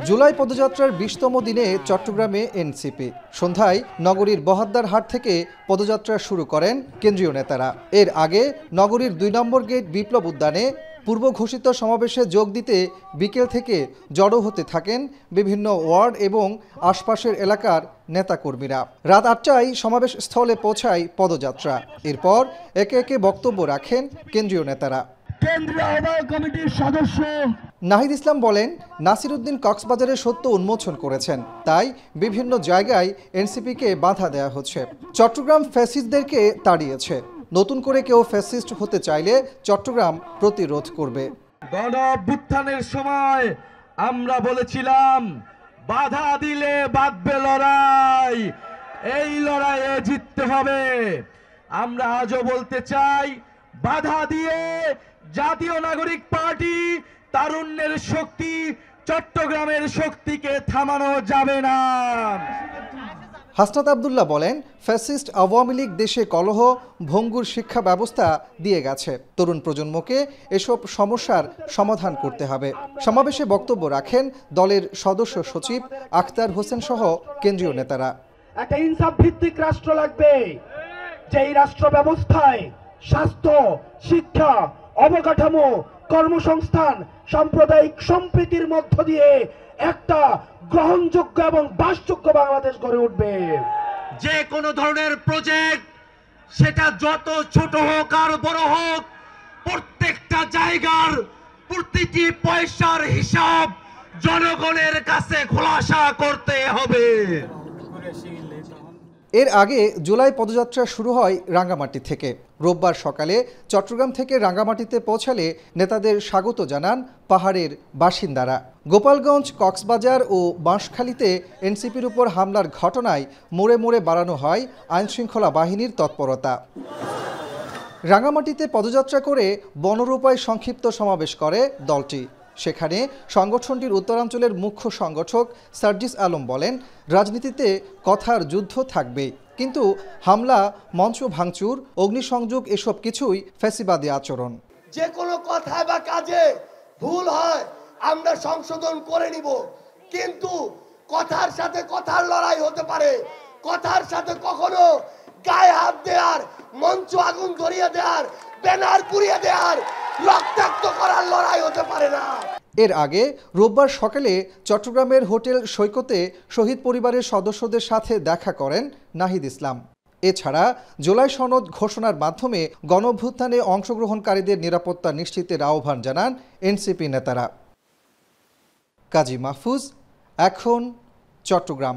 জুলাই পদযাত্রার ২০তম দিনে চট্টগ্রামে এনসিপি সন্ধ্যায় নগরীর বহদ্দার হাট থেকে পদযাত্রা শুরু করেন কেন্দ্রীয় নেতারা। এর আগে নগরীর ২ নম্বর গেট বিপ্লব উদ্যানে পূর্ব ঘোষিত সমাবেশে যোগ দিতে বিকেল থেকে জড়ো হতে থাকেন বিভিন্ন ওয়ার্ড এবং আশপাশের এলাকার নেতাকর্মীরা। রাত ৮টায় সমাবেশ স্থলে পৌঁছায় পদযাত্রা। এরপর একে একে বক্তব্য রাখেন কেন্দ্রীয় নেতারা। কেন্দ্রীয় আহ্বায়ক কমিটির সদস্য নাহিদ ইসলাম বলেন, নাসির উদ্দিন কক্সবাজারের সত্য উন্মোচন করেছেন, তাই বিভিন্ন জায়গায় এনসিপিকে বাধা দেওয়া হচ্ছে। চট্টগ্রাম ফ্যাসিস্টদেরকে তাড়িয়েছে, নতুন করে কেউ ফ্যাসিস্ট হতে চাইলে চট্টগ্রাম প্রতিরোধ করবে। গণ অভ্যুত্থানের সময় আমরা বলেছিলাম বাধা দিলে বাঁধবে লড়াই, এই লড়াইয়ে জিততে হবে। আমরা আজও বলতে চাই, বাধা দিয়ে জাতীয় নাগরিক পার্টি তারুণ্যের শক্তি, চট্টগ্রামের শক্তিকে থামানো যাবে না। হাসনাত আবদুল্লাহ বলেন, ফ্যাসিস্ট আওয়ামী লীগ দেশে কলহ ভঙ্গুর শিক্ষা ব্যবস্থা দিয়ে গেছে। তরুণ প্রজন্মকে এসব সমস্যার সমাধান করতে হবে। সমাবেশে বক্তব্য রাখেন দলের সদস্য সচিব আখতার হোসেন সহ কেন্দ্রীয় নেতারা। একটা ইনসাফ ভিত্তিক রাষ্ট্র লাগবে, যেই রাষ্ট্র ব্যবস্থায় স্বাস্থ্য, শিক্ষা, অবকাঠামো, কর্মসংস্থান, সাম্প্রদায়িক সম্প্রীতির মধ্য দিয়ে একটা গ্রহণযোগ্য এবং বাসযোগ্য বাংলাদেশ গড়ে উঠবে। যে কোনো ধরনের প্রজেক্ট, সেটা যত ছোট হোক আর বড় হোক, প্রত্যেকটা জায়গার প্রতিটি পয়সার হিসাব জনগণের কাছে খোলাসা করতে হবে। এর আগে জুলাই পদযাত্রা শুরু হয় রাঙ্গামাটি থেকে। রোববার সকালে চট্টগ্রাম থেকে রাঙ্গামাটিতে পৌঁছালে নেতাদের স্বাগত জানান পাহাড়ের বাসিন্দারা। গোপালগঞ্জ, কক্সবাজার ও বাঁশখালীতে এনসিপির উপর হামলার ঘটনায় মোড়ে মোড়ে বাড়ানো হয় আইনশৃঙ্খলা বাহিনীর তৎপরতা। রাঙ্গামাটিতে পদযাত্রা করে বনরূপায় সংক্ষিপ্ত সমাবেশ করে দলটি। সেখানে সংগঠনটির উত্তরাঞ্চলের মুখ্য সংগঠক সার্জিস আলম বলেন, রাজনীতিতে কথার যুদ্ধ থাকবে, কিন্তু হামলা, মঞ্চ ভাঙচুর, অগ্নিসংযোগ এসব কিছুই ফ্যাসিবাদী আচরণ। যে কোনো কথায় বা কাজে ভুল হয় আমরা সংশোধন করে নিব, কিন্তু কথার সাথে কথার লড়াই হতে পারে। কথার সাথে কখনো গায়ে হাত দেওয়ার, মঞ্চ আগুন ধরিয়ে দেওয়ার, ব্যানার পুড়িয়ে দেওয়ার, রক্তাক্ত করার লড়াই হতে পারে না। এর আগে রোববার সকালে চট্টগ্রামের হোটেল সৈকতে শহীদ পরিবারের সদস্যদের সাথে দেখা করেন নাহিদ ইসলাম। এছাড়া জুলাই সনদ ঘোষণার মাধ্যমে গণঅভ্যুত্থানে অংশগ্রহণকারীদের নিরাপত্তা নিশ্চিতের আহ্বান জানান এনসিপি নেতারা। কাজী মাহফুজ, এখন, চট্টগ্রাম।